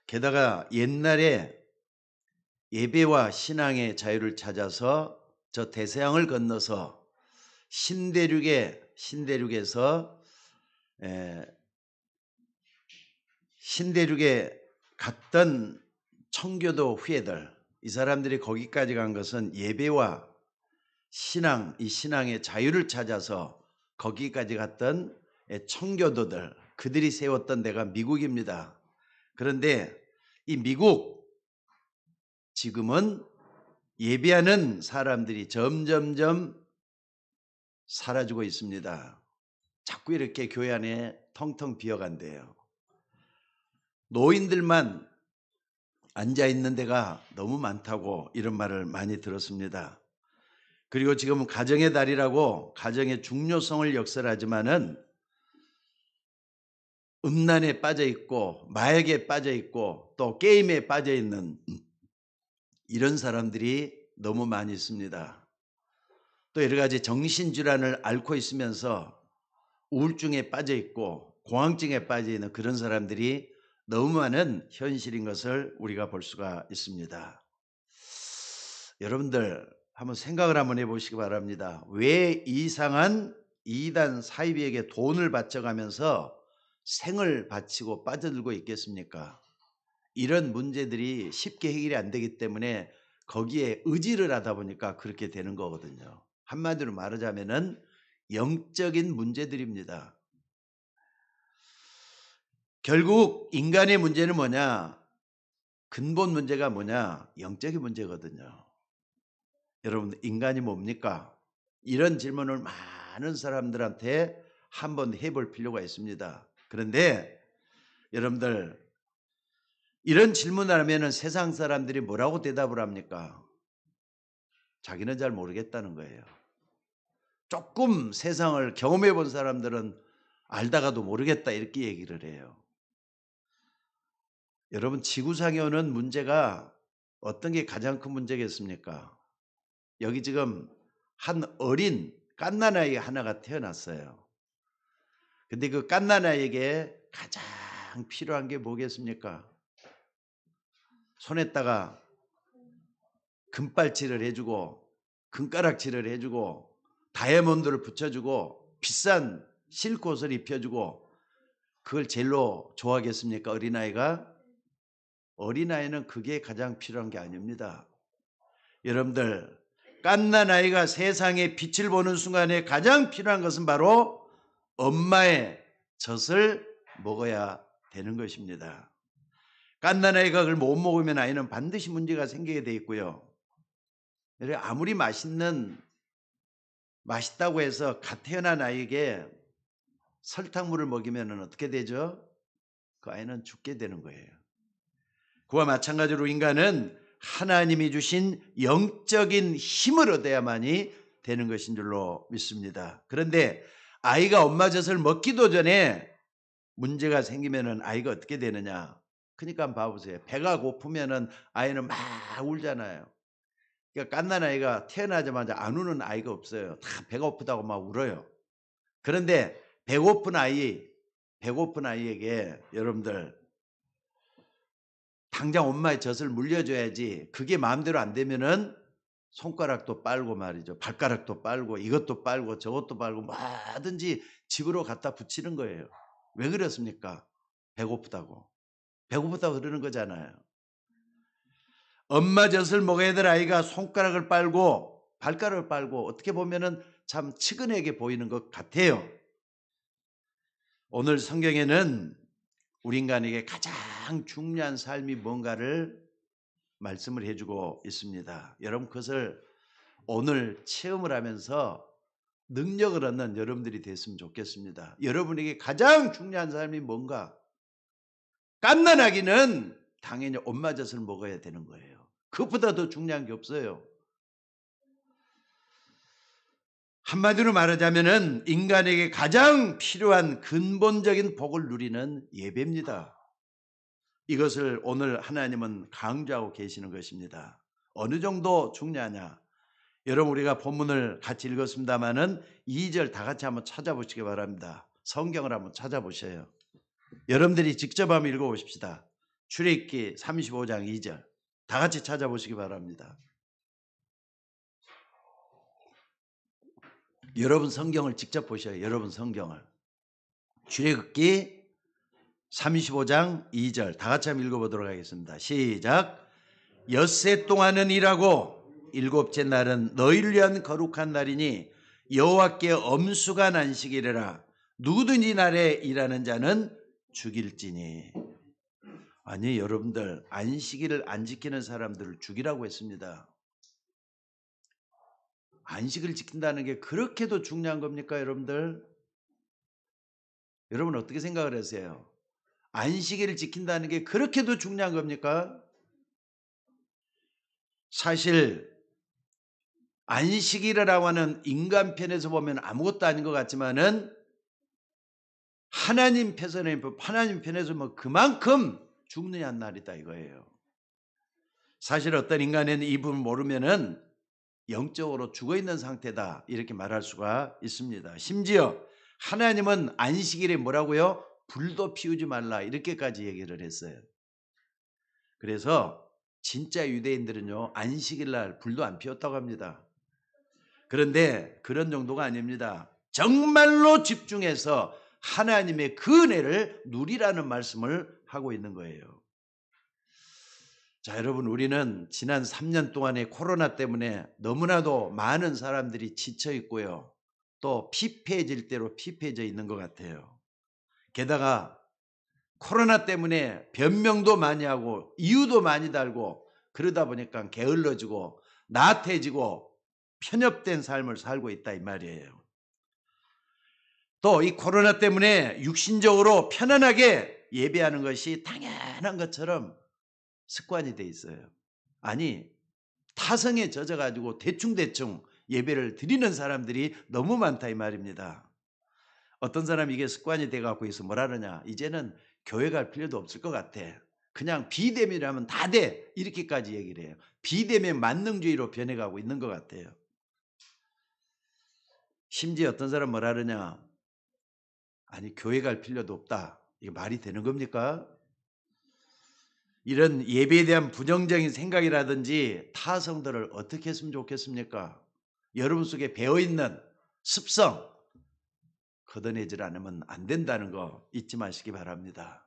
게다가 옛날에 예배와 신앙의 자유를 찾아서 저 대서양을 건너서 신대륙에서 신대륙에 갔던 청교도 후예들, 이 사람들이 거기까지 간 것은 예배와 이 신앙의 자유를 찾아서 거기까지 갔던 청교도들, 그들이 세웠던 데가 미국입니다. 그런데 이 미국, 지금은 예배하는 사람들이 점점점 사라지고 있습니다. 자꾸 이렇게 교회 안에 텅텅 비어간대요. 노인들만 앉아 있는 데가 너무 많다고 이런 말을 많이 들었습니다. 그리고 지금은 가정의 달이라고 가정의 중요성을 역설하지만은 음란에 빠져 있고 마약에 빠져 있고 또 게임에 빠져 있는 이런 사람들이 너무 많이 있습니다. 또 여러 가지 정신질환을 앓고 있으면서 우울증에 빠져 있고 공황증에 빠져 있는 그런 사람들이 너무 많은 현실인 것을 우리가 볼 수가 있습니다. 여러분들 한번 생각을 한번 해보시기 바랍니다. 왜 이상한 이단 사이비에게 돈을 바쳐가면서 생을 바치고 빠져들고 있겠습니까? 이런 문제들이 쉽게 해결이 안 되기 때문에 거기에 의지를 하다 보니까 그렇게 되는 거거든요. 한마디로 말하자면은 영적인 문제들입니다. 결국 인간의 문제는 뭐냐? 근본 문제가 뭐냐? 영적인 문제거든요. 여러분, 인간이 뭡니까? 이런 질문을 많은 사람들한테 한번 해볼 필요가 있습니다. 그런데 여러분들, 이런 질문을 하면 세상 사람들이 뭐라고 대답을 합니까? 자기는 잘 모르겠다는 거예요. 조금 세상을 경험해 본 사람들은 알다가도 모르겠다 이렇게 얘기를 해요. 여러분, 지구상에 오는 문제가 어떤 게 가장 큰 문제겠습니까? 여기 지금 한 어린 갓난아이 하나가 태어났어요. 근데 그 갓난아이에게 가장 필요한 게 뭐겠습니까? 손에다가 금발칠을 해주고 금가락질을 해주고 다이아몬드를 붙여주고 비싼 실크옷을 입혀주고 그걸 제일로 좋아하겠습니까? 어린아이가? 어린아이는 그게 가장 필요한 게 아닙니다. 여러분들, 갓난아이가 세상에 빛을 보는 순간에 가장 필요한 것은 바로 엄마의 젖을 먹어야 되는 것입니다. 갓난아이가 그걸 못 먹으면 아이는 반드시 문제가 생기게 돼 있고요. 아무리 맛있다고 해서 갓 태어난 아이에게 설탕물을 먹이면 어떻게 되죠? 그 아이는 죽게 되는 거예요. 그와 마찬가지로 인간은 하나님이 주신 영적인 힘을 얻어야만이 되는 것인 줄로 믿습니다. 그런데 아이가 엄마 젖을 먹기도 전에 문제가 생기면 아이가 어떻게 되느냐? 그러니까 한번 봐보세요. 배가 고프면 아이는 막 울잖아요. 그러니까 갓난아이가 태어나자마자 안 우는 아이가 없어요. 다 배가 고프다고 막 울어요. 그런데 배고픈 아이에게 여러분들 당장 엄마의 젖을 물려줘야지. 그게 마음대로 안 되면은 손가락도 빨고 말이죠. 발가락도 빨고 이것도 빨고 저것도 빨고 뭐든지 집으로 갖다 붙이는 거예요. 왜 그렇습니까? 배고프다고. 배고프다고 그러는 거잖아요. 엄마 젖을 먹어야 될 아이가 손가락을 빨고 발가락을 빨고 어떻게 보면은 참 측은하게 보이는 것 같아요. 오늘 성경에는 우리 인간에게 가장 중요한 삶이 뭔가를 말씀을 해주고 있습니다. 여러분 그것을 오늘 체험을 하면서 능력을 얻는 여러분들이 됐으면 좋겠습니다. 여러분에게 가장 중요한 삶이 뭔가? 갓난아기는 당연히 엄마 젖을 먹어야 되는 거예요. 그것보다 더 중요한 게 없어요. 한마디로 말하자면은 인간에게 가장 필요한 근본적인 복을 누리는 예배입니다. 이것을 오늘 하나님은 강조하고 계시는 것입니다. 어느 정도 중요하냐? 여러분 우리가 본문을 같이 읽었습니다마는 2절 다 같이 한번 찾아보시기 바랍니다. 성경을 한번 찾아보셔요. 여러분들이 직접 한번 읽어보십시다. 출애굽기 35장 2절. 다 같이 찾아보시기 바랍니다. 여러분 성경을 직접 보셔요. 여러분 성경을. 출애굽기 35장 2절. 다 같이 한번 읽어보도록 하겠습니다. 시작. 엿새 동안은 일하고 일곱째 날은 너희를 위한 거룩한 날이니 여호와께 엄숙한 안식일이라. 누구든지 날에 일하는 자는 죽일지니. 아니 여러분들, 안식일을 안 지키는 사람들을 죽이라고 했습니다. 안식을 지킨다는 게 그렇게도 중요한 겁니까 여러분들? 여러분 어떻게 생각을 하세요? 안식일을 지킨다는 게 그렇게도 중요한 겁니까? 사실 안식일이라고 하는 인간 편에서 보면 아무것도 아닌 것 같지만은 하나님 편에서 뭐 그만큼 중요한 날이다 이거예요. 사실 어떤 인간은 이 부분을 모르면은 영적으로 죽어 있는 상태다 이렇게 말할 수가 있습니다. 심지어 하나님은 안식일에 뭐라고요? 불도 피우지 말라 이렇게까지 얘기를 했어요. 그래서 진짜 유대인들은요 안식일 날 불도 안 피웠다고 합니다. 그런데 그런 정도가 아닙니다. 정말로 집중해서 하나님의 그 은혜를 누리라는 말씀을 하고 있는 거예요. 자, 여러분 우리는 지난 3년 동안의 코로나 때문에 너무나도 많은 사람들이 지쳐 있고요. 또 피폐해질 대로 피폐해져 있는 것 같아요. 게다가 코로나 때문에 변명도 많이 하고 이유도 많이 달고 그러다 보니까 게을러지고 나태해지고 편협된 삶을 살고 있다 이 말이에요. 또 이 코로나 때문에 육신적으로 편안하게 예배하는 것이 당연한 것처럼 습관이 돼 있어요. 아니 타성에 젖어가지고 대충대충 예배를 드리는 사람들이 너무 많다 이 말입니다. 어떤 사람이 이게 습관이 돼갖고 있어 뭐라 그러냐, 이제는 교회 갈 필요도 없을 것 같아, 그냥 비대면이라면 다 돼 이렇게까지 얘기를 해요. 비대면 만능주의로 변해가고 있는 것 같아요. 심지어 어떤 사람 뭐라 그러냐, 아니 교회 갈 필요도 없다, 이게 말이 되는 겁니까? 이런 예배에 대한 부정적인 생각이라든지 타성들을 어떻게 했으면 좋겠습니까? 여러분 속에 배어있는 습성 걷어내질 않으면 안 된다는 거 잊지 마시기 바랍니다.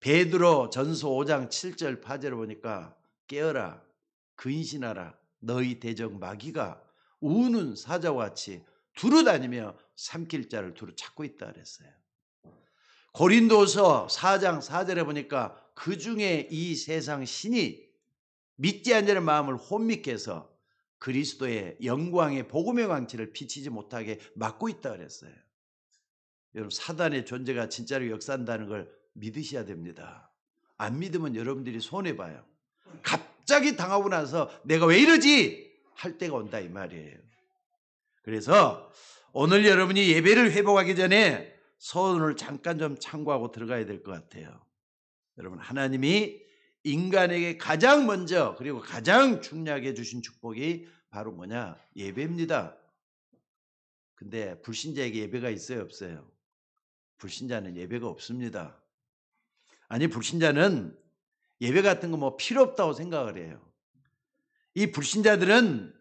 베드로 전서 5장 7절 8절을 보니까 깨어라 근신하라 너희 대적 마귀가 우는 사자와 같이 두루다니며 삼킬 자를 두루 찾고 있다 그랬어요. 고린도서 4장 4절에 보니까 그 중에 이 세상 신이 믿지 않는 마음을 혼미케 해서 그리스도의 영광의 복음의 광채를 비치지 못하게 막고 있다 그랬어요. 여러분 사단의 존재가 진짜로 역사한다는 걸 믿으셔야 됩니다. 안 믿으면 여러분들이 손해봐요. 갑자기 당하고 나서 내가 왜 이러지 할 때가 온다 이 말이에요. 그래서 오늘 여러분이 예배를 회복하기 전에 서론을 잠깐 좀 참고하고 들어가야 될 것 같아요. 여러분 하나님이 인간에게 가장 먼저 그리고 가장 중요하게 주신 축복이 바로 뭐냐? 예배입니다. 근데 불신자에게 예배가 있어요 없어요? 불신자는 예배가 없습니다. 아니 불신자는 예배 같은 거 뭐 필요 없다고 생각을 해요. 이 불신자들은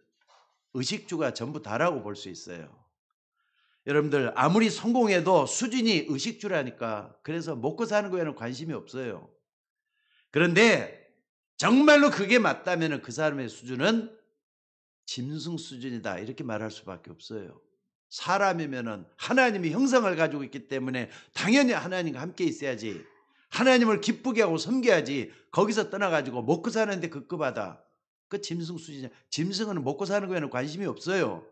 의식주가 전부 다라고 볼 수 있어요. 여러분들 아무리 성공해도 수준이 의식주라니까. 그래서 먹고 사는 거에는 관심이 없어요. 그런데 정말로 그게 맞다면 그 사람의 수준은 짐승 수준이다 이렇게 말할 수밖에 없어요. 사람이면은 하나님의 형상을 가지고 있기 때문에 당연히 하나님과 함께 있어야지, 하나님을 기쁘게 하고 섬겨야지. 거기서 떠나가지고 먹고 사는데 급급하다, 그 짐승 수준이야. 짐승은 먹고 사는 거에는 관심이 없어요.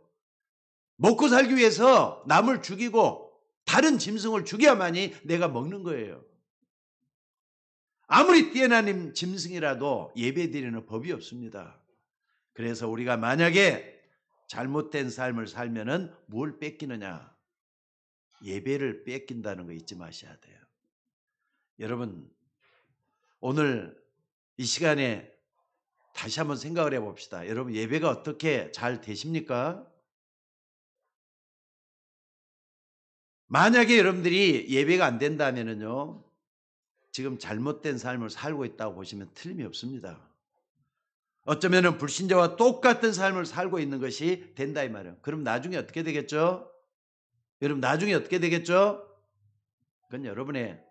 먹고 살기 위해서 남을 죽이고 다른 짐승을 죽여야만이 내가 먹는 거예요. 아무리 뛰어난 짐승이라도 예배드리는 법이 없습니다. 그래서 우리가 만약에 잘못된 삶을 살면은 뭘 뺏기느냐? 예배를 뺏긴다는 거 잊지 마셔야 돼요. 여러분 오늘 이 시간에 다시 한번 생각을 해봅시다. 여러분 예배가 어떻게 잘 되십니까? 만약에 여러분들이 예배가 안 된다면은요, 지금 잘못된 삶을 살고 있다고 보시면 틀림이 없습니다. 어쩌면 불신자와 똑같은 삶을 살고 있는 것이 된다 이 말이에요. 그럼 나중에 어떻게 되겠죠? 여러분 나중에 어떻게 되겠죠? 그건 여러분의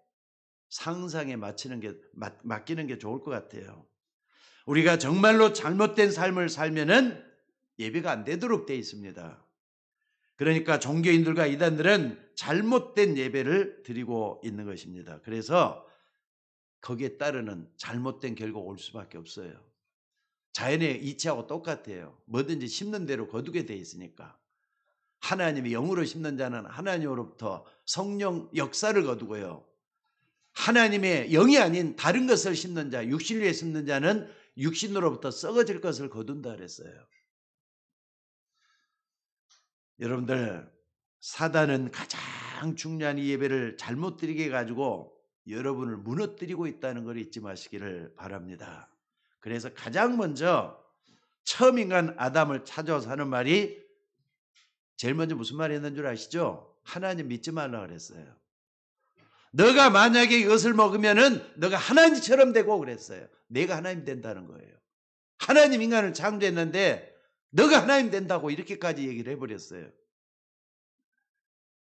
상상에 맡기는 게 좋을 것 같아요. 우리가 정말로 잘못된 삶을 살면은 예배가 안 되도록 되어 있습니다. 그러니까 종교인들과 이단들은 잘못된 예배를 드리고 있는 것입니다. 그래서 거기에 따르는 잘못된 결과가 올 수밖에 없어요. 자연의 이치하고 똑같아요. 뭐든지 심는 대로 거두게 되어 있으니까. 하나님이 영으로 심는 자는 하나님으로부터 성령 역사를 거두고요. 하나님의 영이 아닌 다른 것을 심는 자, 육신 위에 심는 자는 육신으로부터 썩어질 것을 거둔다 그랬어요. 여러분들, 사단은 가장 중요한 이 예배를 잘못 드리게 해가지고 여러분을 무너뜨리고 있다는 걸 잊지 마시기를 바랍니다. 그래서 가장 먼저 처음 인간 아담을 찾아와서 하는 말이 제일 먼저 무슨 말이 있는 줄 아시죠? 하나님 믿지 말라 그랬어요. 너가 만약에 이것을 먹으면은 너가 하나님처럼 되고 그랬어요. 내가 하나님 된다는 거예요. 하나님 인간을 창조했는데 너가 하나님 된다고 이렇게까지 얘기를 해버렸어요.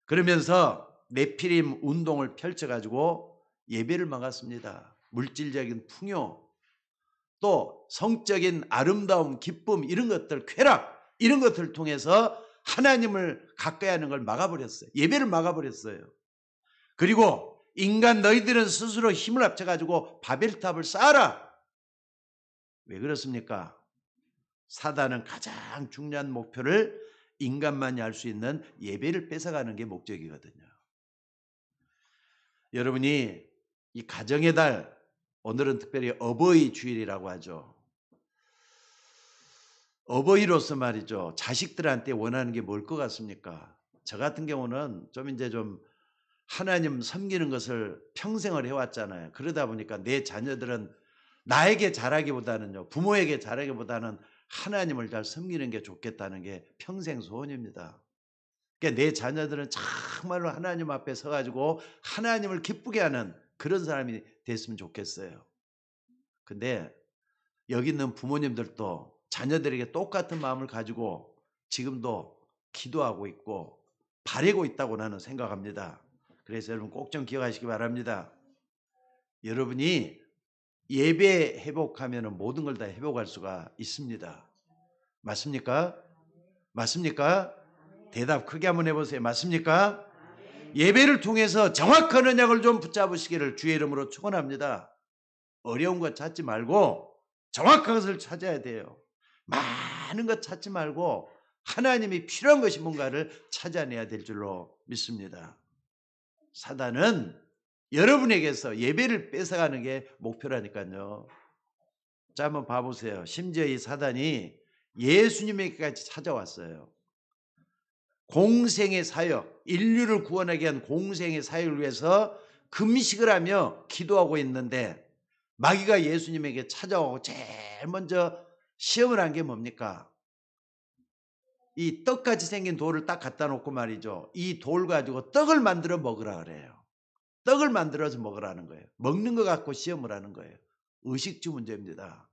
그러면서 네피림 운동을 펼쳐가지고 예배를 막았습니다. 물질적인 풍요, 또 성적인 아름다움, 기쁨 이런 것들, 쾌락 이런 것들을 통해서 하나님을 가까이 하는 걸 막아버렸어요. 예배를 막아버렸어요. 그리고 인간 너희들은 스스로 힘을 합쳐가지고 바벨탑을 쌓아라. 왜 그렇습니까? 사단은 가장 중요한 목표를 인간만이 할 수 있는 예배를 뺏어가는 게 목적이거든요. 여러분이 이 가정의 달, 오늘은 특별히 어버이 주일이라고 하죠. 어버이로서 말이죠. 자식들한테 원하는 게 뭘 것 같습니까? 저 같은 경우는 좀 하나님 섬기는 것을 평생을 해왔잖아요. 그러다 보니까 내 자녀들은 나에게 잘하기보다는요, 부모에게 잘하기보다는 하나님을 잘 섬기는 게 좋겠다는 게 평생 소원입니다. 그러니까 내 자녀들은 정말로 하나님 앞에 서가지고 하나님을 기쁘게 하는 그런 사람이 됐으면 좋겠어요. 근데 여기 있는 부모님들도 자녀들에게 똑같은 마음을 가지고 지금도 기도하고 있고 바라고 있다고 나는 생각합니다. 그래서 여러분 꼭 좀 기억하시기 바랍니다. 여러분이 예배 회복하면 모든 걸 다 회복할 수가 있습니다. 맞습니까? 맞습니까? 대답 크게 한번 해보세요. 맞습니까? 예배를 통해서 정확한 언약을 좀 붙잡으시기를 주의 이름으로 축원합니다. 어려운 것 찾지 말고 정확한 것을 찾아야 돼요. 많은 것 찾지 말고 하나님이 필요한 것이 뭔가를 찾아내야 될 줄로 믿습니다. 사단은 여러분에게서 예배를 뺏어가는 게 목표라니까요. 자, 한번 봐보세요. 심지어 이 사단이 예수님에게까지 찾아왔어요. 공생의 사역, 인류를 구원하기 위한 공생의 사역을 위해서 금식을 하며 기도하고 있는데 마귀가 예수님에게 찾아오고 제일 먼저 시험을 한 게 뭡니까? 이 떡같이 생긴 돌을 딱 갖다 놓고 말이죠. 이 돌 가지고 떡을 만들어 먹으라 그래요. 떡을 만들어서 먹으라는 거예요. 먹는 거 갖고 시험을 하는 거예요. 의식주 문제입니다.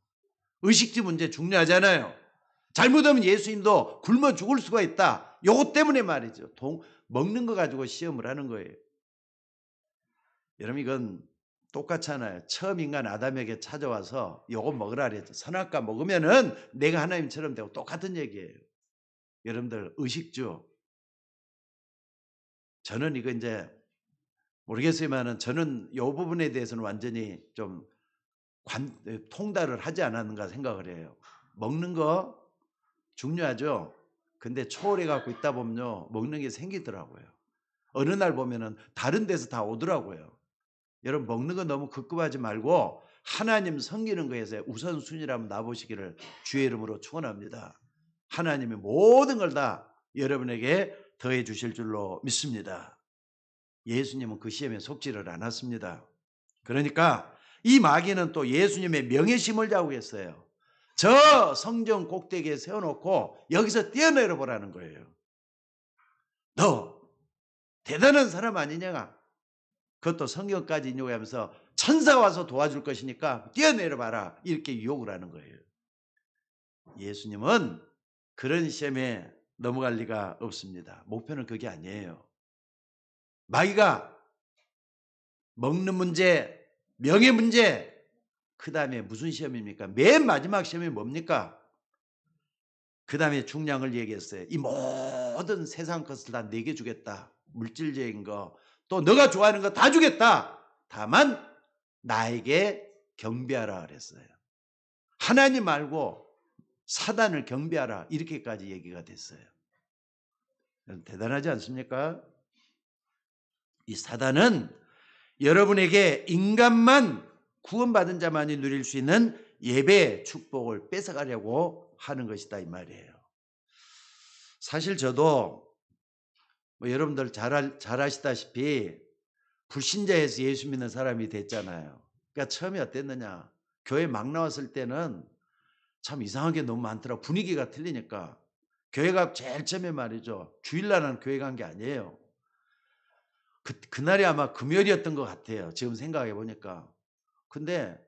의식주 문제 중요하잖아요. 잘못하면 예수님도 굶어 죽을 수가 있다. 요것 때문에 말이죠. 먹는 거 가지고 시험을 하는 거예요. 여러분 이건 똑같잖아요. 처음 인간 아담에게 찾아와서 요거 먹으라 그랬죠. 선악과 먹으면은 내가 하나님처럼 되고 똑같은 얘기예요. 여러분들 의식주. 저는 이거 이제 모르겠지만은 저는 이 부분에 대해서는 완전히 좀 통달을 하지 않았는가 생각을 해요. 먹는 거 중요하죠. 근데 초월해 갖고 있다 보면요 먹는 게 생기더라고요. 어느 날 보면은 다른 데서 다 오더라고요. 여러분 먹는 거 너무 급급하지 말고 하나님 섬기는 거에서 우선순위를 한번 놔보시기를 주의 이름으로 축원합니다. 하나님이 모든 걸 다 여러분에게 더해 주실 줄로 믿습니다. 예수님은 그 시험에 속지를 않았습니다. 그러니까 이 마귀는 또 예수님의 명예심을 자극했어요. 저 성전 꼭대기에 세워놓고 여기서 뛰어내려 보라는 거예요. 너 대단한 사람 아니냐가. 그것도 성경까지 인용하면서 천사가 와서 도와줄 것이니까 뛰어내려 봐라. 이렇게 유혹을 하는 거예요. 예수님은 그런 시험에 넘어갈 리가 없습니다. 목표는 그게 아니에요. 마귀가 먹는 문제, 명예 문제, 그 다음에 무슨 시험입니까? 맨 마지막 시험이 뭡니까? 그 다음에 중량을 얘기했어요. 이 모든 세상 것을 다 내게 주겠다. 물질적인 거, 또 너가 좋아하는 거 다 주겠다. 다만 나에게 경배하라 그랬어요. 하나님 말고 사단을 경배하라. 이렇게까지 얘기가 됐어요. 대단하지 않습니까? 이 사단은 여러분에게 인간만 구원받은 자만이 누릴 수 있는 예배의 축복을 뺏어가려고 하는 것이다 이 말이에요. 사실 저도 여러분들 잘 아시다시피 불신자에서 예수 믿는 사람이 됐잖아요. 그러니까 처음에 어땠느냐. 교회 막 나왔을 때는 참 이상한 게 너무 많더라고. 분위기가 틀리니까. 교회가 제일 처음에 말이죠. 주일날은 교회 간 게 아니에요. 그날이 아마 금요일이었던 것 같아요. 지금 생각해 보니까. 근데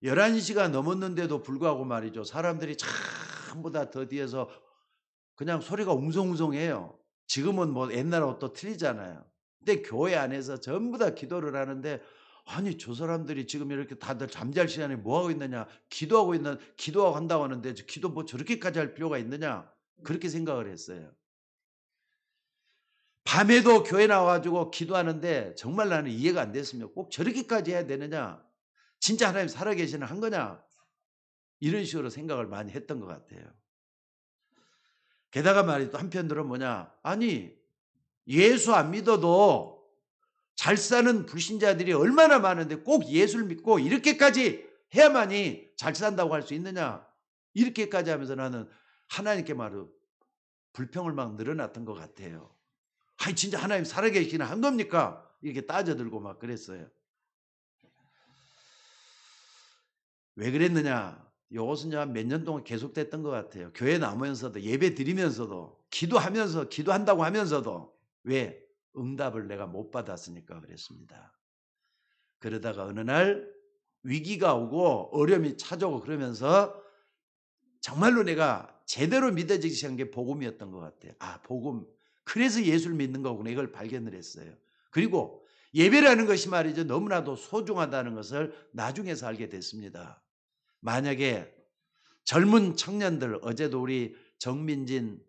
11시가 넘었는데도 불구하고 말이죠. 사람들이 전부 다 더 뒤에서 그냥 소리가 웅성웅성해요. 지금은 뭐 옛날하고 또 틀리잖아요. 근데 교회 안에서 전부 다 기도를 하는데 아니 저 사람들이 지금 이렇게 다들 잠잘 시간에 뭐 하고 있느냐. 기도하고 한다고 하는데 기도 뭐 저렇게까지 할 필요가 있느냐. 그렇게 생각을 했어요. 밤에도 교회 나와가지고 기도하는데 정말 나는 이해가 안 됐습니다. 꼭 저렇게까지 해야 되느냐. 진짜 하나님 살아계시는 한 거냐. 이런 식으로 생각을 많이 했던 것 같아요. 게다가 말이죠. 한편으로는 뭐냐. 아니 예수 안 믿어도 잘 사는 불신자들이 얼마나 많은데 꼭 예수를 믿고 이렇게까지 해야만이 잘 산다고 할 수 있느냐. 이렇게까지 하면서 나는 하나님께 말로 불평을 막 늘어났던 것 같아요. 아니 진짜 하나님 살아계시기는 한 겁니까? 이렇게 따져들고 막 그랬어요. 왜 그랬느냐? 이것은 몇 년 동안 계속됐던 것 같아요. 교회 나오면서도 예배 드리면서도 기도한다고 하면서도 왜? 응답을 내가 못 받았으니까 그랬습니다. 그러다가 어느 날 위기가 오고 어려움이 찾아오고 그러면서 정말로 내가 제대로 믿어지기 시작한 게 복음이었던 것 같아요. 아, 복음. 그래서 예수를 믿는 거구나. 이걸 발견을 했어요. 그리고 예배라는 것이 말이죠. 너무나도 소중하다는 것을 나중에서 알게 됐습니다. 만약에 젊은 청년들, 어제도 우리 정민진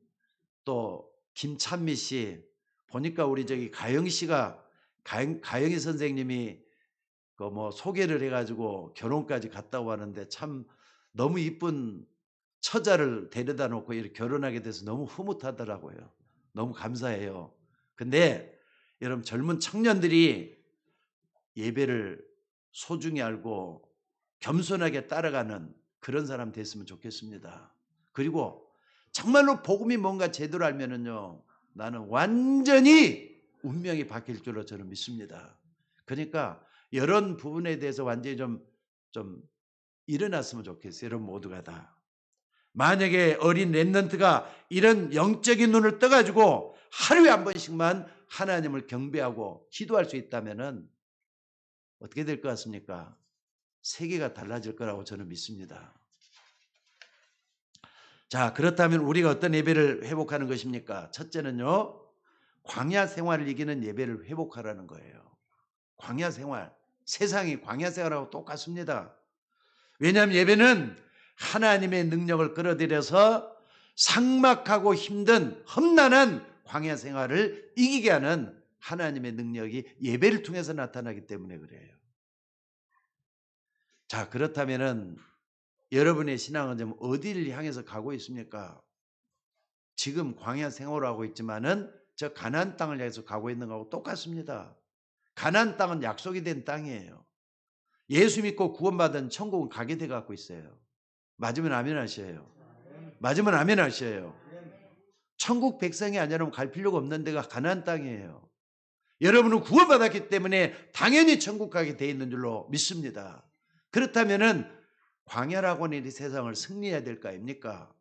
또 김찬미 씨 보니까 우리 저기 가영이 선생님이 그 뭐 소개를 해가지고 결혼까지 갔다고 하는데 참 너무 이쁜 처자를 데려다 놓고 이렇게 결혼하게 돼서 너무 흐뭇하더라고요. 너무 감사해요. 근데 여러분 젊은 청년들이 예배를 소중히 알고 겸손하게 따라가는 그런 사람 됐으면 좋겠습니다. 그리고 정말로 복음이 뭔가 제대로 알면은요, 나는 완전히 운명이 바뀔 줄로 저는 믿습니다. 그러니까 이런 부분에 대해서 완전히 좀 일어났으면 좋겠어요. 여러분 모두가 다. 만약에 어린 렘넌트가 이런 영적인 눈을 떠가지고 하루에 한 번씩만 하나님을 경배하고 기도할 수 있다면은 어떻게 될 것 같습니까? 세계가 달라질 거라고 저는 믿습니다. 자, 그렇다면 우리가 어떤 예배를 회복하는 것입니까? 첫째는요, 광야 생활을 이기는 예배를 회복하라는 거예요. 광야 생활. 세상이 광야 생활하고 똑같습니다. 왜냐하면 예배는 하나님의 능력을 끌어들여서 삭막하고 힘든 험난한 광야 생활을 이기게 하는 하나님의 능력이 예배를 통해서 나타나기 때문에 그래요. 자, 그렇다면은 여러분의 신앙은 좀 어디를 향해서 가고 있습니까? 지금 광야 생활을 하고 있지만은 저 가나안 땅을 향해서 가고 있는 거하고 똑같습니다. 가나안 땅은 약속이 된 땅이에요. 예수 믿고 구원받은 천국은 가게 돼 갖고 있어요. 맞으면 아멘 하셔요. 맞으면 아멘 하셔요. 천국 백성이 아니라면 갈 필요가 없는 데가 가나안 땅이에요. 여러분은 구원받았기 때문에 당연히 천국 가게 돼 있는 줄로 믿습니다. 그렇다면은 광야라고 하는 이 세상을 승리해야 될 거 아닙니까?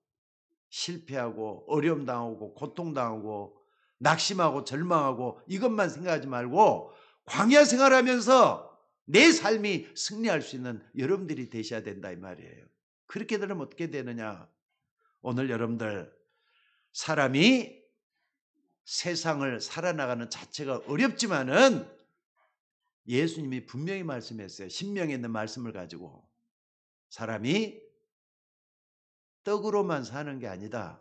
실패하고 어려움 당하고 고통 당하고 낙심하고 절망하고 이것만 생각하지 말고 광야 생활하면서 내 삶이 승리할 수 있는 여러분들이 되셔야 된다 이 말이에요. 그렇게 되면 어떻게 되느냐? 오늘 여러분들 사람이 세상을 살아나가는 자체가 어렵지만은 예수님이 분명히 말씀했어요. 신명에 있는 말씀을 가지고 사람이 떡으로만 사는 게 아니다.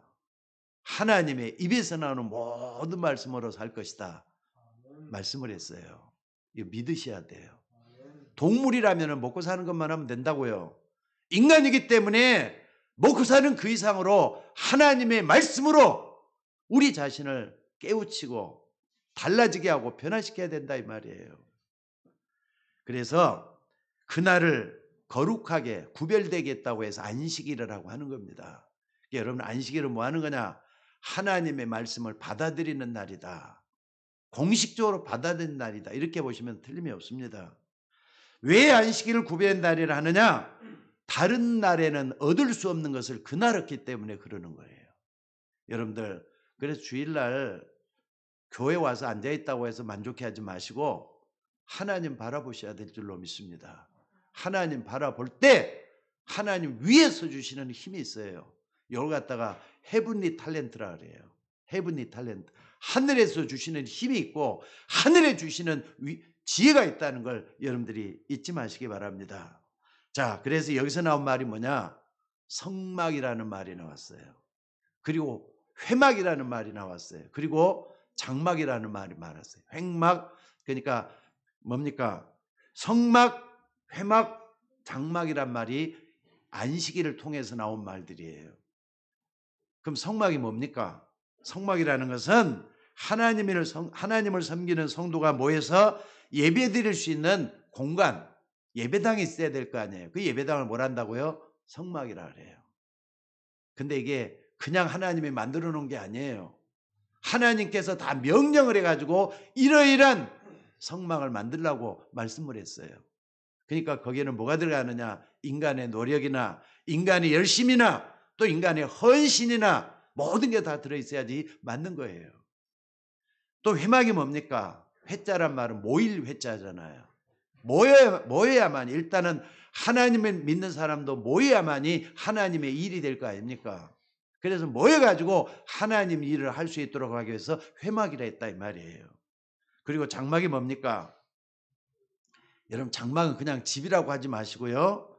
하나님의 입에서 나오는 모든 말씀으로 살 것이다. 말씀을 했어요. 이거 믿으셔야 돼요. 동물이라면 먹고 사는 것만 하면 된다고요. 인간이기 때문에 먹고 사는 그 이상으로 하나님의 말씀으로 우리 자신을 깨우치고 달라지게 하고 변화시켜야 된다 이 말이에요. 그래서 그날을 거룩하게 구별되게 했다고 해서 안식일이라고 하는 겁니다. 여러분 안식일은 뭐 하는 거냐? 하나님의 말씀을 받아들이는 날이다. 공식적으로 받아들이는 날이다. 이렇게 보시면 틀림이 없습니다. 왜 안식일을 구별된 날이라 하느냐? 다른 날에는 얻을 수 없는 것을 그날 얻기 때문에 그러는 거예요. 여러분들 그래서 주일날 교회 와서 앉아있다고 해서 만족해하지 마시고 하나님 바라보셔야 될 줄로 믿습니다. 하나님 바라볼 때 하나님 위에서 주시는 힘이 있어요. 이걸 갖다가 헤븐리 탤런트라 그래요. 헤븐리 탤런트. 하늘에서 주시는 힘이 있고 하늘에 주시는 지혜가 있다는 걸 여러분들이 잊지 마시기 바랍니다. 자, 그래서 여기서 나온 말이 뭐냐? 성막이라는 말이 나왔어요. 그리고 회막이라는 말이 나왔어요. 그리고 장막이라는 말이 나왔어요. 횡막, 그러니까 뭡니까? 성막, 회막, 장막이란 말이 안식일을 통해서 나온 말들이에요. 그럼 성막이 뭡니까? 성막이라는 것은 하나님을 섬기는 성도가 모여서 예배 드릴 수 있는 공간, 예배당이 있어야 될 거 아니에요. 그 예배당을 뭘 한다고요? 성막이라 그래요. 근데 이게 그냥 하나님이 만들어 놓은 게 아니에요. 하나님께서 다 명령을 해가지고 이러이러한 성막을 만들라고 말씀을 했어요. 그러니까 거기에는 뭐가 들어가느냐? 인간의 노력이나 인간의 열심이나 또 인간의 헌신이나 모든 게 다 들어있어야지 맞는 거예요. 또 회막이 뭡니까? 회자란 말은 모일 회자잖아요. 모여야만 일단은 하나님을 믿는 사람도 모여야만이 하나님의 일이 될 거 아닙니까? 그래서 모여가지고 하나님 일을 할 수 있도록 하기 위해서 회막이라 했다 이 말이에요. 그리고 장막이 뭡니까? 여러분 장막은 그냥 집이라고 하지 마시고요.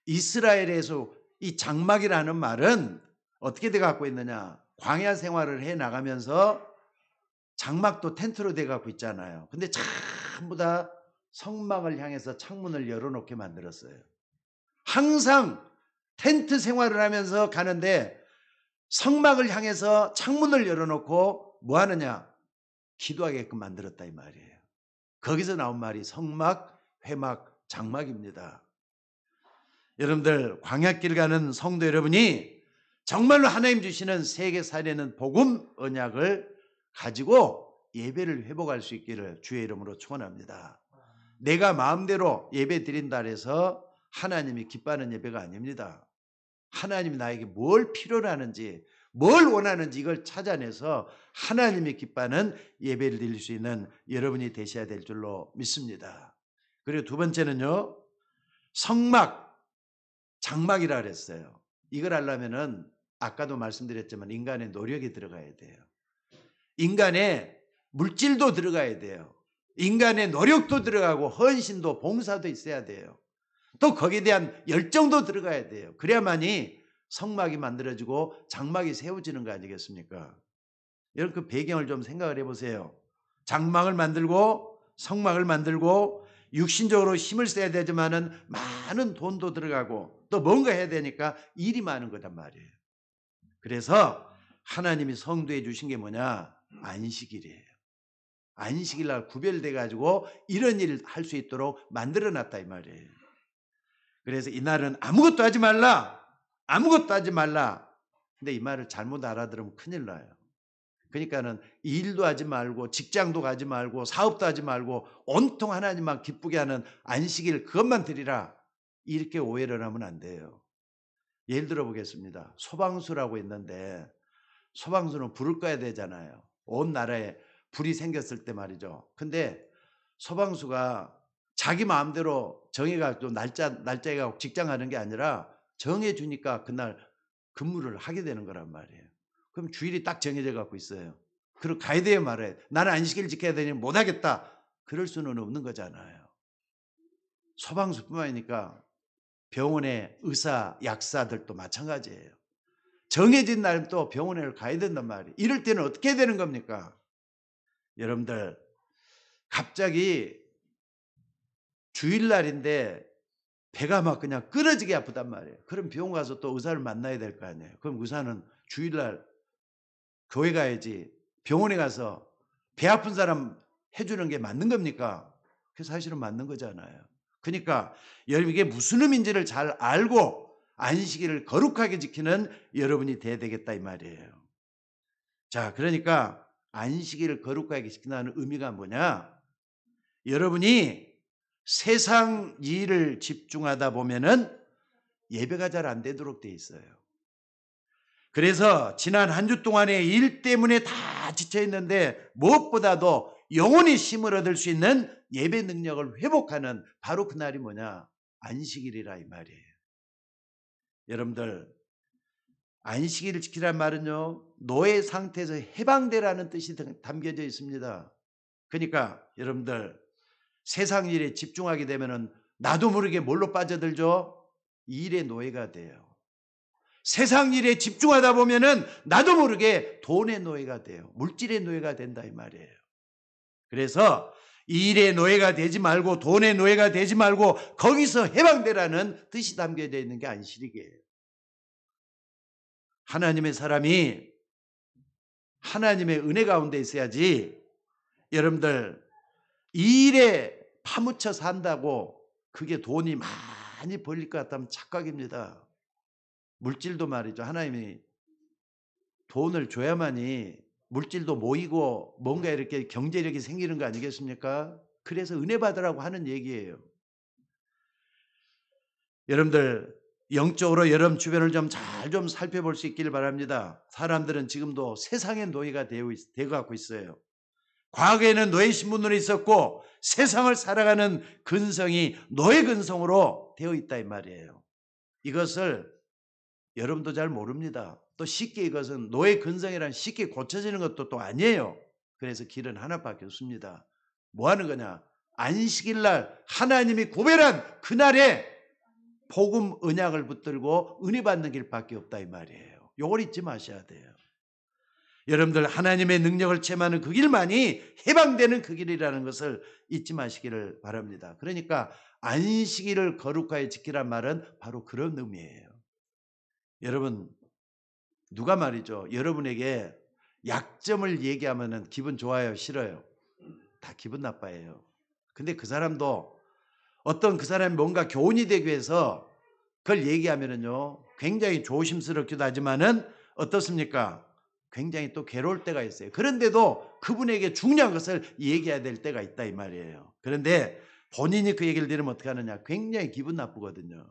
이스라엘에서 이 장막이라는 말은 어떻게 돼 갖고 있느냐? 광야 생활을 해 나가면서 장막도 텐트로 돼 갖고 있잖아요. 근데 전부 다 성막을 향해서 창문을 열어놓게 만들었어요. 항상 텐트 생활을 하면서 가는데 성막을 향해서 창문을 열어놓고 뭐 하느냐? 기도하게끔 만들었다 이 말이에요. 거기서 나온 말이 성막, 회막, 장막입니다. 여러분들 광야길 가는 성도 여러분이 정말로 하나님 주시는 세계 살리는 복음 언약을 가지고 예배를 회복할 수 있기를 주의 이름으로 축원합니다. 내가 마음대로 예배 드린다 해서 하나님이 기뻐하는 예배가 아닙니다. 하나님이 나에게 뭘 필요로 하는지 뭘 원하는지 이걸 찾아내서 하나님이 기뻐하는 예배를 드릴 수 있는 여러분이 되셔야 될 줄로 믿습니다. 그리고 두 번째는요. 성막, 장막이라 그랬어요. 이걸 하려면은 아까도 말씀드렸지만 인간의 노력이 들어가야 돼요. 인간의 물질도 들어가야 돼요. 인간의 노력도 들어가고 헌신도 봉사도 있어야 돼요. 또 거기에 대한 열정도 들어가야 돼요. 그래야만이 성막이 만들어지고 장막이 세워지는 거 아니겠습니까? 여러분 그 배경을 좀 생각을 해보세요. 장막을 만들고 성막을 만들고 육신적으로 힘을 써야 되지만은 많은 돈도 들어가고 또 뭔가 해야 되니까 일이 많은 거단 말이에요. 그래서 하나님이 성도해 주신 게 뭐냐? 안식일이에요. 안식일 날 구별돼 가지고 이런 일을 할 수 있도록 만들어 놨다 이 말이에요. 그래서 이날은 아무것도 하지 말라. 아무것도 하지 말라. 근데 이 말을 잘못 알아들으면 큰일 나요. 그러니까는 일도 하지 말고 직장도 가지 말고 사업도 하지 말고 온통 하나님만 기쁘게 하는 안식일 그것만 드리라. 이렇게 오해를 하면 안 돼요. 예를 들어 보겠습니다. 소방수라고 있는데 소방수는 불을 꺼야 되잖아요. 온 나라에 불이 생겼을 때 말이죠. 근데 소방수가 자기 마음대로 정해가 또 날짜에 가고 직장 가는 게 아니라 정해 주니까 그날 근무를 하게 되는 거란 말이에요. 그럼 주일이 딱 정해져 갖고 있어요. 그리고 가야 돼요, 말아요. 나는 안식일을 지켜야 되니 못 하겠다. 그럴 수는 없는 거잖아요. 소방서뿐만 아니니까 병원의 의사, 약사들도 마찬가지예요. 정해진 날은 또 병원에 가야 된단 말이에요. 이럴 때는 어떻게 해야 되는 겁니까? 여러분들, 갑자기 주일날인데 배가 막 그냥 끊어지게 아프단 말이에요. 그럼 병원 가서 또 의사를 만나야 될 거 아니에요. 그럼 의사는 주일날 교회 가야지 병원에 가서 배 아픈 사람 해주는 게 맞는 겁니까? 그게 사실은 맞는 거잖아요. 그러니까 여러분 이게 무슨 의미인지를 잘 알고 안식일을 거룩하게 지키는 여러분이 돼야 되겠다 이 말이에요. 자, 그러니까 안식일을 거룩하게 지킨다는 의미가 뭐냐? 여러분이 세상 일을 집중하다 보면은 예배가 잘 안 되도록 돼 있어요. 그래서 지난 한 주 동안의 일 때문에 다 지쳐 있는데 무엇보다도 영원히 힘을 얻을 수 있는 예배 능력을 회복하는 바로 그날이 뭐냐? 안식일이라 이 말이에요. 여러분들, 안식일을 지키란 말은요, 노예 상태에서 해방되라는 뜻이 담겨져 있습니다. 그러니까 여러분들, 세상 일에 집중하게 되면은 나도 모르게 뭘로 빠져들죠? 일의 노예가 돼요. 세상 일에 집중하다 보면은 나도 모르게 돈의 노예가 돼요. 물질의 노예가 된다 이 말이에요. 그래서 일의 노예가 되지 말고 돈의 노예가 되지 말고 거기서 해방되라는 뜻이 담겨져 있는 게 안식일이에요. 하나님의 사람이 하나님의 은혜 가운데 있어야지 여러분들 일에 파묻혀 산다고 그게 돈이 많이 벌릴 것 같다면 착각입니다. 물질도 말이죠. 하나님이 돈을 줘야만이 물질도 모이고 뭔가 이렇게 경제력이 생기는 거 아니겠습니까? 그래서 은혜 받으라고 하는 얘기예요. 여러분들 영적으로 여러분 주변을 좀 잘 좀 살펴볼 수 있기를 바랍니다. 사람들은 지금도 세상의 노예가 되어 갖고 있어요. 과거에는 노예 신분으로 있었고 세상을 살아가는 근성이 노예 근성으로 되어 있다 이 말이에요. 이것을 여러분도 잘 모릅니다. 또 쉽게 이것은 노예 근성이란 쉽게 고쳐지는 것도 또 아니에요. 그래서 길은 하나밖에 없습니다. 뭐 하는 거냐? 안식일 날 하나님이 구별한 그날에 복음 언약을 붙들고 은혜 받는 길밖에 없다 이 말이에요. 요걸 잊지 마셔야 돼요. 여러분들 하나님의 능력을 체험하는 그 길만이 해방되는 그 길이라는 것을 잊지 마시기를 바랍니다. 그러니까 안식일을 거룩하게 지키란 말은 바로 그런 의미예요. 여러분 누가 말이죠. 여러분에게 약점을 얘기하면 기분 좋아요? 싫어요? 다 기분 나빠해요. 근데 그 사람도 어떤 그 사람이 뭔가 교훈이 되기 위해서 그걸 얘기하면은요 굉장히 조심스럽기도 하지만은 어떻습니까? 굉장히 또 괴로울 때가 있어요. 그런데도 그분에게 중요한 것을 얘기해야 될 때가 있다 이 말이에요. 그런데 본인이 그 얘기를 들으면 어떻게 하느냐? 굉장히 기분 나쁘거든요.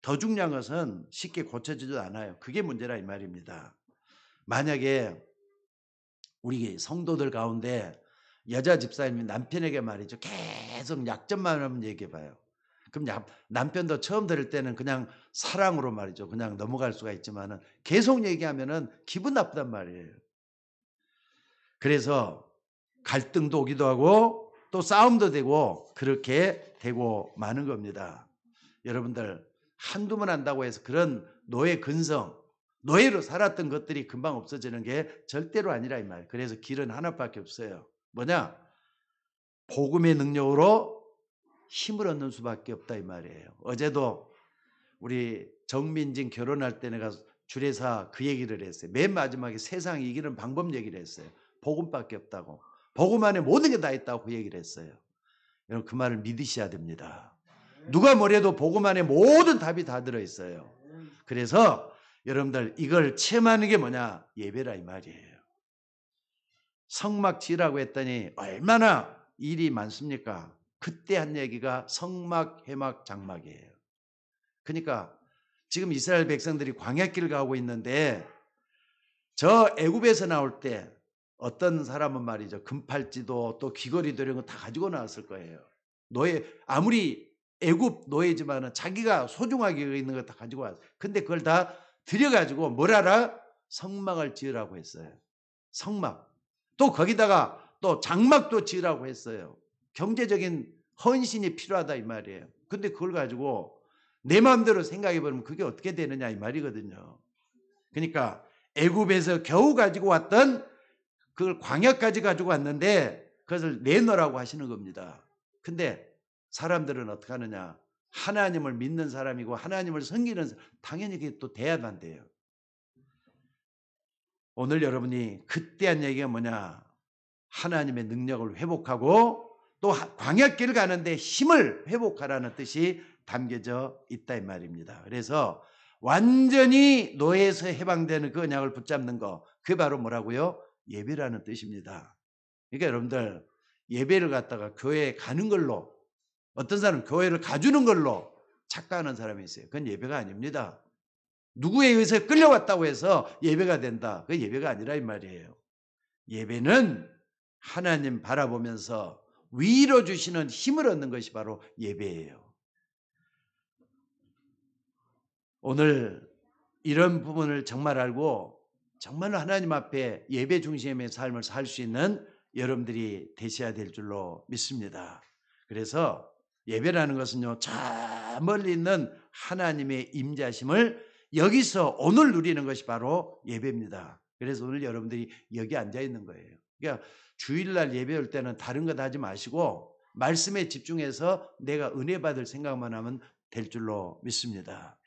더 중요한 것은 쉽게 고쳐지지도 않아요. 그게 문제라 이 말입니다. 만약에 우리 성도들 가운데 여자 집사님이 남편에게 말이죠. 계속 약점만 하면 얘기해 봐요. 그럼 남편도 처음 들을 때는 그냥 사랑으로 말이죠. 그냥 넘어갈 수가 있지만은 계속 얘기하면은 기분 나쁘단 말이에요. 그래서 갈등도 오기도 하고 또 싸움도 되고 그렇게 되고 마는 겁니다. 여러분들 한두 번 한다고 해서 그런 노예 근성, 노예로 살았던 것들이 금방 없어지는 게 절대로 아니라 이 말. 그래서 길은 하나밖에 없어요. 뭐냐? 복음의 능력으로 힘을 얻는 수밖에 없다 이 말이에요. 어제도 우리 정민진 결혼할 때 내가 주례사 그 얘기를 했어요. 맨 마지막에 세상 이기는 방법 얘기를 했어요. 복음밖에 없다고. 복음 안에 모든 게 다 있다고 그 얘기를 했어요. 여러분 그 말을 믿으셔야 됩니다. 누가 뭐래도 복음 안에 모든 답이 다 들어있어요. 그래서 여러분들 이걸 체험하는 게 뭐냐? 예배라 이 말이에요. 성막지라고 했더니 얼마나 일이 많습니까? 그때 한 얘기가 성막, 회막, 장막이에요. 그러니까 지금 이스라엘 백성들이 광야길을 가고 있는데 저 애굽에서 나올 때 어떤 사람은 말이죠. 금팔찌도 또 귀걸이도 이런 거 다 가지고 나왔을 거예요. 아무리 애굽 노예지만은 자기가 소중하게 있는 거 다 가지고 왔어요. 근데 그걸 다 들여가지고 뭘 하라? 성막을 지으라고 했어요. 성막. 또 거기다가 또 장막도 지으라고 했어요. 경제적인 헌신이 필요하다 이 말이에요. 근데 그걸 가지고 내 마음대로 생각해 보면 그게 어떻게 되느냐 이 말이거든요. 그러니까 애굽에서 겨우 가지고 왔던 그걸 광야까지 가지고 왔는데 그것을 내놓으라고 하시는 겁니다. 근데 사람들은 어떻게 하느냐? 하나님을 믿는 사람이고 하나님을 섬기는 당연히 그게 또 돼야만 돼요. 오늘 여러분이 그때한 얘기가 뭐냐? 하나님의 능력을 회복하고 또 광야길 가는데 힘을 회복하라는 뜻이 담겨져 있다 이 말입니다. 그래서 완전히 노예에서 해방되는 그 언약을 붙잡는 거, 그게 바로 뭐라고요? 예배라는 뜻입니다. 그러니까 여러분들 예배를 갖다가 교회에 가는 걸로, 어떤 사람은 교회를 가주는 걸로 착각하는 사람이 있어요. 그건 예배가 아닙니다. 누구에 의해서 끌려왔다고 해서 예배가 된다. 그게 예배가 아니라 이 말이에요. 예배는 하나님 바라보면서 위로 주시는 힘을 얻는 것이 바로 예배예요. 오늘 이런 부분을 정말 알고 정말로 하나님 앞에 예배 중심의 삶을 살 수 있는 여러분들이 되셔야 될 줄로 믿습니다. 그래서 예배라는 것은요, 저 멀리 있는 하나님의 임재하심을 여기서 오늘 누리는 것이 바로 예배입니다. 그래서 오늘 여러분들이 여기 앉아 있는 거예요. 그러니까 주일날 예배 올 때는 다른 것 하지 마시고 말씀에 집중해서 내가 은혜 받을 생각만 하면 될 줄로 믿습니다.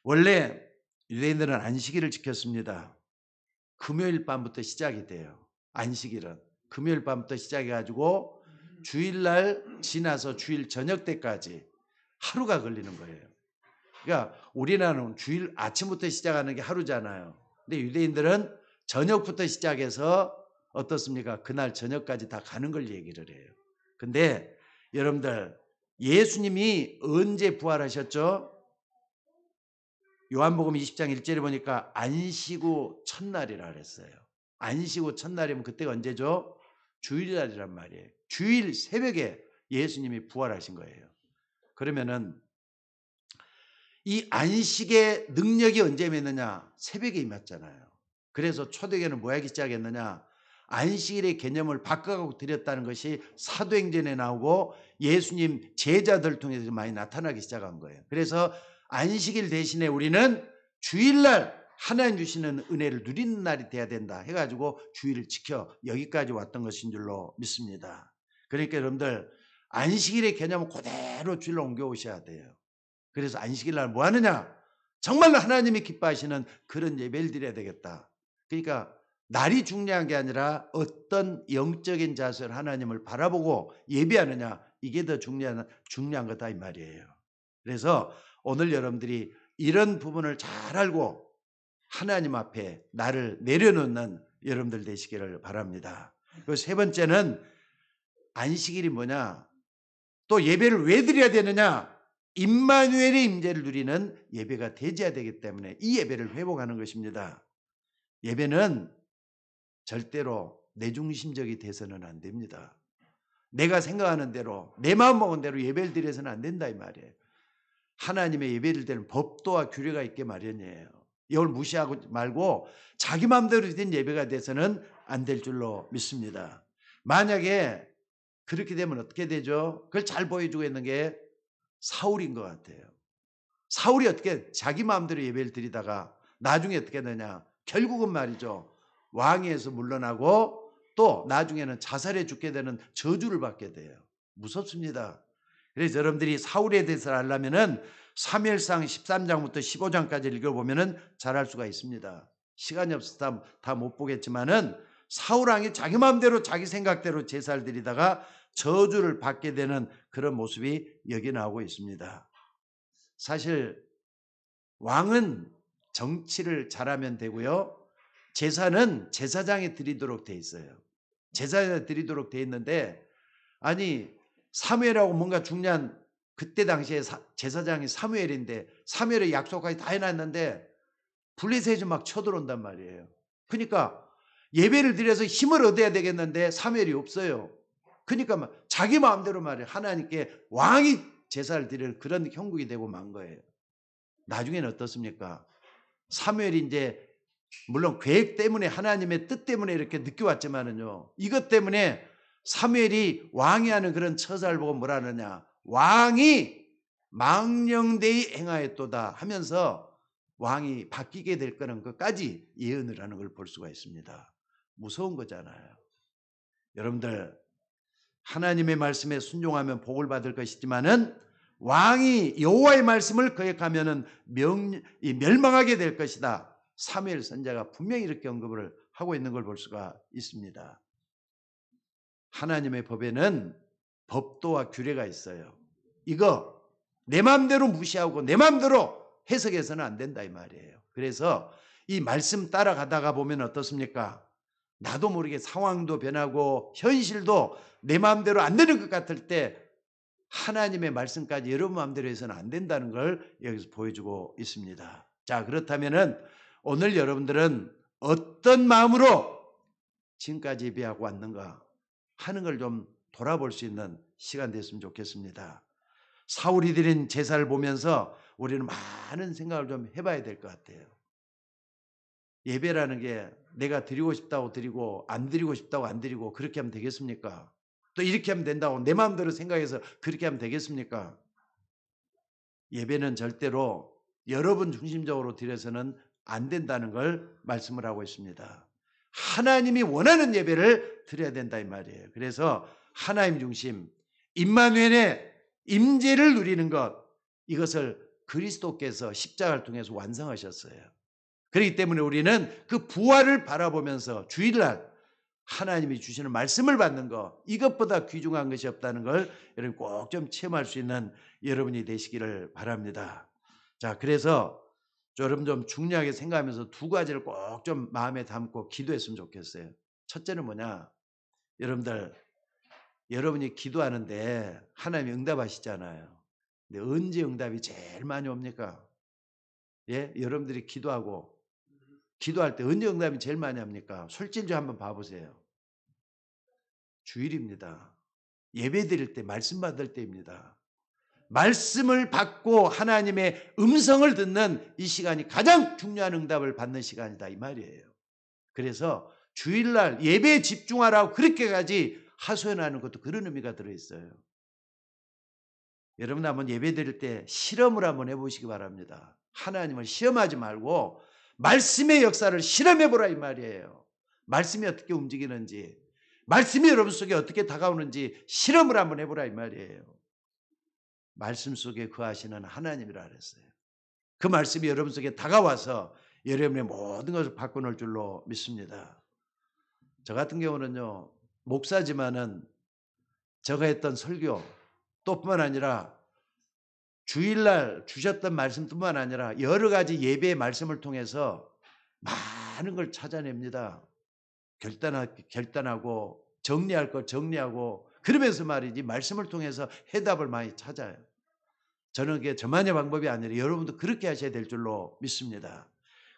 원래 유대인들은 안식일을 지켰습니다. 금요일 밤부터 시작이 돼요. 안식일은 금요일 밤부터 시작해가지고 주일날 지나서 주일 저녁 때까지 하루가 걸리는 거예요. 그러니까 우리나라는 주일 아침부터 시작하는 게 하루잖아요. 근데 유대인들은 저녁부터 시작해서 어떻습니까? 그날 저녁까지 다 가는 걸 얘기를 해요. 근데 여러분들 예수님이 언제 부활하셨죠? 요한복음 20장 1절에 보니까 안식 후 첫날이라 그랬어요. 안식 후 첫날이면 그때가 언제죠? 주일날이란 말이에요. 주일 새벽에 예수님이 부활하신 거예요. 그러면은 이 안식의 능력이 언제 임했느냐? 새벽에 임했잖아요. 그래서 초대교회는 뭐 하기 시작했느냐? 안식일의 개념을 바꿔가고 드렸다는 것이 사도행전에 나오고 예수님 제자들 통해서 많이 나타나기 시작한 거예요. 그래서 안식일 대신에 우리는 주일날 하나님 주시는 은혜를 누리는 날이 돼야 된다 해가지고 주일을 지켜 여기까지 왔던 것인 줄로 믿습니다. 그러니까 여러분들 안식일의 개념을 그대로 주일로 옮겨오셔야 돼요. 그래서 안식일날 뭐 하느냐? 정말로 하나님이 기뻐하시는 그런 예배를 드려야 되겠다. 그러니까 날이 중요한 게 아니라 어떤 영적인 자세로 하나님을 바라보고 예배하느냐, 이게 더 중요한 거다 이 말이에요. 그래서 오늘 여러분들이 이런 부분을 잘 알고 하나님 앞에 나를 내려놓는 여러분들 되시기를 바랍니다. 그리고 세 번째는 안식일이 뭐냐? 또 예배를 왜 드려야 되느냐? 임마누엘의 임재를 누리는 예배가 되어야 되기 때문에 이 예배를 회복하는 것입니다. 예배는 절대로 내중심적이 돼서는 안 됩니다. 내가 생각하는 대로 내 마음 먹은 대로 예배를 드려서는 안 된다 이 말이에요. 하나님의 예배를 드리는 법도와 규례가 있게 마련이에요. 이걸 무시하고 말고 자기 마음대로 된 예배가 돼서는 안 될 줄로 믿습니다. 만약에 그렇게 되면 어떻게 되죠? 그걸 잘 보여주고 있는 게 사울인 것 같아요. 사울이 어떻게 자기 마음대로 예배를 드리다가 나중에 어떻게 되냐? 결국은 말이죠. 왕위에서 물러나고 또 나중에는 자살해 죽게 되는 저주를 받게 돼요. 무섭습니다. 그래서 여러분들이 사울에 대해서 알려면은 사무엘상 13장부터 15장까지 읽어보면은 잘 알 수가 있습니다. 시간이 없어서 다 못 보겠지만은 사울 왕이 자기 마음대로 자기 생각대로 제사를 드리다가 저주를 받게 되는 그런 모습이 여기 나오고 있습니다. 사실 왕은 정치를 잘하면 되고요. 제사는 제사장이 드리도록 돼 있어요. 제사장이 드리도록 돼 있는데 아니 사무엘하고 뭔가 중요한 그때 당시에 제사장이 사무엘인데 사무엘의 약속까지 다 해놨는데 블레셋이 막 쳐들어온단 말이에요. 그러니까 예배를 드려서 힘을 얻어야 되겠는데 사무엘이 없어요. 그러니까 자기 마음대로 말해 하나님께 왕이 제사를 드리는 그런 형국이 되고 만 거예요. 나중에는 어떻습니까? 사무엘이 이제 물론 계획 때문에 하나님의 뜻 때문에 이렇게 늦게 왔지만은요. 이것 때문에 사무엘이 왕이 하는 그런 처사를 보고 뭐라 하느냐. 왕이 망령되이 행하였도다 하면서 왕이 바뀌게 될 거는 것까지 예언을 하는 걸 볼 수가 있습니다. 무서운 거잖아요. 여러분들 하나님의 말씀에 순종하면 복을 받을 것이지만은 왕이 여호와의 말씀을 거역하면은 멸망하게 될 것이다. 사무엘 선지자가 분명히 이렇게 언급을 하고 있는 걸 볼 수가 있습니다. 하나님의 법에는 법도와 규례가 있어요. 이거 내 마음대로 무시하고 내 마음대로 해석해서는 안 된다 이 말이에요. 그래서 이 말씀 따라가다가 보면 어떻습니까? 나도 모르게 상황도 변하고 현실도 내 마음대로 안 되는 것 같을 때 하나님의 말씀까지 여러분 마음대로 해서는 안 된다는 걸 여기서 보여주고 있습니다. 자, 그렇다면은 오늘 여러분들은 어떤 마음으로 지금까지 예배하고 왔는가 하는 걸 좀 돌아볼 수 있는 시간 됐으면 좋겠습니다. 사울이 드린 제사를 보면서 우리는 많은 생각을 좀 해봐야 될 것 같아요. 예배라는 게 내가 드리고 싶다고 드리고 안 드리고 싶다고 안 드리고 그렇게 하면 되겠습니까? 또 이렇게 하면 된다고 내 마음대로 생각해서 그렇게 하면 되겠습니까? 예배는 절대로 여러분 중심적으로 드려서는 안 된다는 걸 말씀을 하고 있습니다. 하나님이 원하는 예배를 드려야 된다 이 말이에요. 그래서 하나님 중심, 임마누엘의 임재를 누리는 것, 이것을 그리스도께서 십자가를 통해서 완성하셨어요. 그렇기 때문에 우리는 그 부활을 바라보면서 주일날 하나님이 주시는 말씀을 받는 것, 이것보다 귀중한 것이 없다는 걸 여러분 꼭 좀 체험할 수 있는 여러분이 되시기를 바랍니다. 자, 그래서 여러분 좀 중요하게 생각하면서 두 가지를 꼭 좀 마음에 담고 기도했으면 좋겠어요. 첫째는 뭐냐? 여러분들, 여러분이 기도하는데 하나님이 응답하시잖아요. 근데 언제 응답이 제일 많이 옵니까? 예? 여러분들이 기도할 때 언제 응답이 제일 많이 합니까? 솔직히 좀 한번 봐보세요. 주일입니다. 예배 드릴 때, 말씀 받을 때입니다. 말씀을 받고 하나님의 음성을 듣는 이 시간이 가장 중요한 응답을 받는 시간이다 이 말이에요. 그래서 주일날 예배에 집중하라고 그렇게까지 하소연하는 것도 그런 의미가 들어있어요. 여러분 한번 예배 드릴 때 실험을 한번 해보시기 바랍니다. 하나님을 시험하지 말고 말씀의 역사를 실험해보라 이 말이에요. 말씀이 어떻게 움직이는지, 말씀이 여러분 속에 어떻게 다가오는지 실험을 한번 해보라 이 말이에요. 말씀 속에 거하시는 하나님이라 그랬어요. 그 말씀이 여러분 속에 다가와서 여러분의 모든 것을 바꿔놓을 줄로 믿습니다. 저 같은 경우는요, 목사지만은 제가 했던 설교 또 뿐만 아니라 주일날 주셨던 말씀뿐만 아니라 여러 가지 예배의 말씀을 통해서 많은 걸 찾아냅니다. 결단하고 정리할 걸 정리하고 그러면서 말이지 말씀을 통해서 해답을 많이 찾아요. 저는 그게 저만의 방법이 아니라 여러분도 그렇게 하셔야 될 줄로 믿습니다.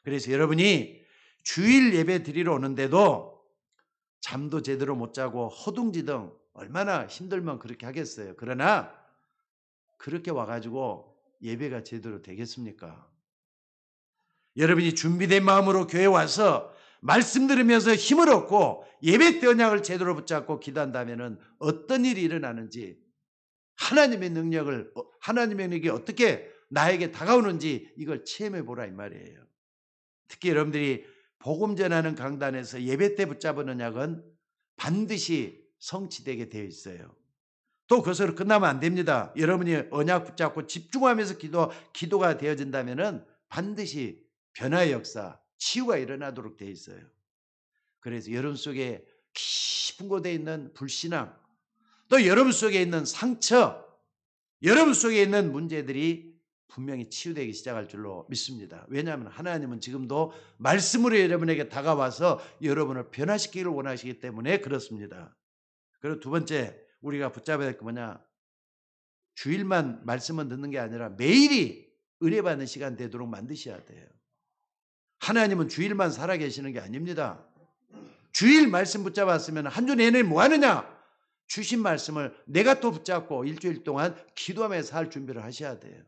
그래서 여러분이 주일 예배 드리러 오는데도 잠도 제대로 못 자고 허둥지둥 얼마나 힘들면 그렇게 하겠어요. 그러나 그렇게 와가지고 예배가 제대로 되겠습니까? 여러분이 준비된 마음으로 교회 와서 말씀 들으면서 힘을 얻고 예배 때 언약을 제대로 붙잡고 기도한다면 어떤 일이 일어나는지, 하나님의 능력이 어떻게 나에게 다가오는지 이걸 체험해 보라 이 말이에요. 특히 여러분들이 복음 전하는 강단에서 예배 때 붙잡은 언약은 반드시 성취되게 되어 있어요. 또 그것으로 끝나면 안 됩니다. 여러분이 언약 붙잡고 집중하면서 기도가 되어진다면 반드시 변화의 역사, 치유가 일어나도록 되어 있어요. 그래서 여러분 속에 깊은 곳에 있는 불신앙, 또 여러분 속에 있는 상처, 여러분 속에 있는 문제들이 분명히 치유되기 시작할 줄로 믿습니다. 왜냐하면 하나님은 지금도 말씀으로 여러분에게 다가와서 여러분을 변화시키기를 원하시기 때문에 그렇습니다. 그리고 두 번째 우리가 붙잡아야 될 게 뭐냐? 주일만 말씀은 듣는 게 아니라 매일이 은혜 받는 시간 되도록 만드셔야 돼요. 하나님은 주일만 살아계시는 게 아닙니다. 주일 말씀 붙잡았으면 한 주 내내 뭐 하느냐? 주신 말씀을 내가 또 붙잡고 일주일 동안 기도하면서 살 준비를 하셔야 돼요.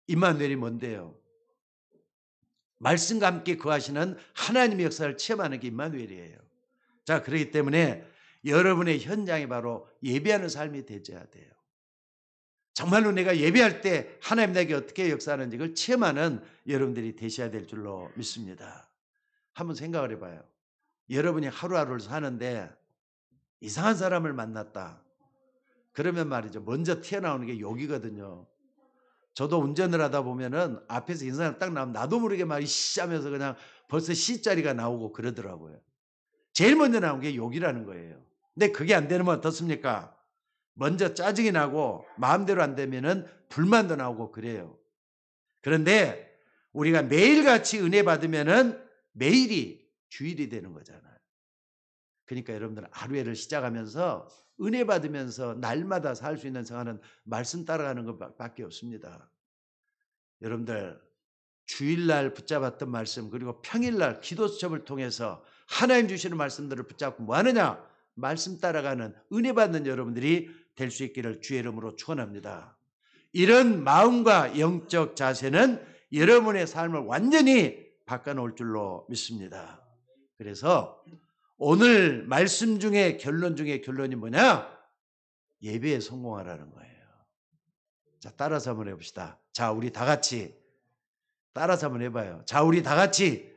임마누엘이 뭔데요? 말씀과 함께 거하시는 하나님의 역사를 체험하는 게 임마누엘이에요. 자, 그렇기 때문에 여러분의 현장이 바로 예배하는 삶이 되어야 돼요. 정말로 내가 예배할 때 하나님 나에게 어떻게 역사하는지 그걸 체험하는 여러분들이 되셔야 될 줄로 믿습니다. 한번 생각을 해봐요. 여러분이 하루하루를 사는데 이상한 사람을 만났다. 그러면 말이죠. 먼저 튀어나오는 게 욕이거든요. 저도 운전을 하다 보면은 앞에서 인사가 딱 나오면 나도 모르게 막 이씨 하면서 그냥 벌써 시자리가 나오고 그러더라고요. 제일 먼저 나온 게 욕이라는 거예요. 근데 그게 안 되면 어떻습니까? 먼저 짜증이 나고 마음대로 안 되면은 불만도 나오고 그래요. 그런데 우리가 매일같이 은혜 받으면은 매일이 주일이 되는 거잖아요. 그러니까 여러분들 하루에를 시작하면서 은혜 받으면서 날마다 살 수 있는 생활은 말씀 따라가는 것밖에 없습니다. 여러분들 주일날 붙잡았던 말씀 그리고 평일날 기도 수첩을 통해서 하나님 주시는 말씀들을 붙잡고 뭐 하느냐? 말씀 따라가는 은혜 받는 여러분들이 될 수 있기를 주의 이름으로 축원합니다. 이런 마음과 영적 자세는 여러분의 삶을 완전히 바꿔놓을 줄로 믿습니다. 그래서 오늘 말씀 중에 결론 중에 결론이 뭐냐? 예배에 성공하라는 거예요. 자, 따라서 한번 해봅시다. 자, 우리 다 같이 따라서 한번 해봐요. 자, 우리 다 같이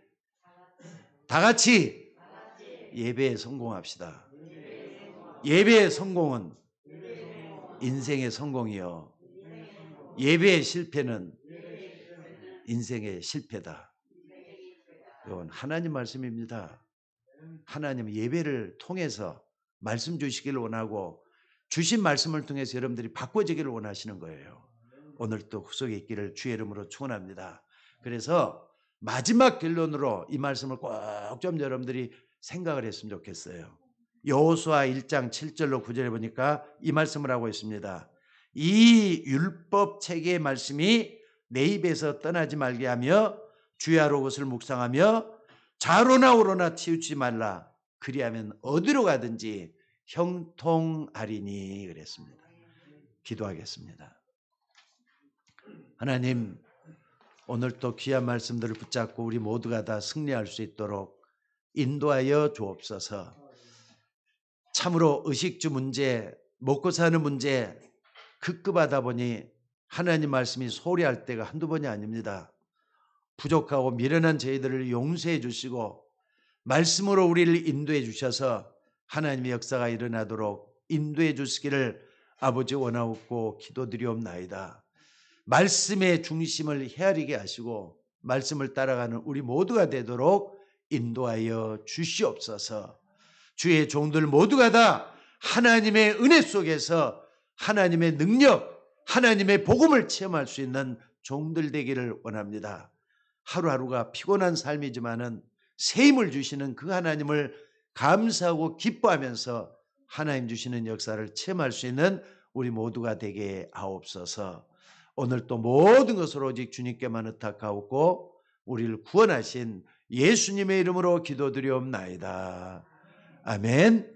예배에 성공합시다. 예배의 성공은 인생의 성공이요. 예배의 실패는 인생의 실패다. 이건 하나님 말씀입니다. 하나님 예배를 통해서 말씀 주시기를 원하고 주신 말씀을 통해서 여러분들이 바꿔지기를 원하시는 거예요. 오늘 또 후속에 있기를 주의 이름으로 축원합니다. 그래서 마지막 결론으로 이 말씀을 꼭 좀 여러분들이 생각을 했으면 좋겠어요. 여호수아 1장 7절로 9절에 보니까 이 말씀을 하고 있습니다. 이 율법 체계의 말씀이 내 입에서 떠나지 말게 하며 주야로 그것을 묵상하며 좌로나 우로나 치우치지 말라. 그리하면 어디로 가든지 형통하리니 그랬습니다. 기도하겠습니다. 하나님, 오늘 또 귀한 말씀들을 붙잡고 우리 모두가 다 승리할 수 있도록 인도하여 주옵소서. 참으로 의식주 문제, 먹고 사는 문제 급급하다 보니 하나님 말씀이 소리할 때가 한두 번이 아닙니다. 부족하고 미련한 저희들을 용서해 주시고 말씀으로 우리를 인도해 주셔서 하나님의 역사가 일어나도록 인도해 주시기를 아버지 원하옵고 기도드리옵나이다. 말씀의 중심을 헤아리게 하시고 말씀을 따라가는 우리 모두가 되도록 인도하여 주시옵소서. 주의 종들 모두가 다 하나님의 은혜 속에서 하나님의 능력, 하나님의 복음을 체험할 수 있는 종들 되기를 원합니다. 하루하루가 피곤한 삶이지만은 새 힘을 주시는 그 하나님을 감사하고 기뻐하면서 하나님 주시는 역사를 체험할 수 있는 우리 모두가 되게 하옵소서. 오늘 또 모든 것을 오직 주님께만 의탁하옵고 우리를 구원하신 예수님의 이름으로 기도드리옵나이다. 아멘.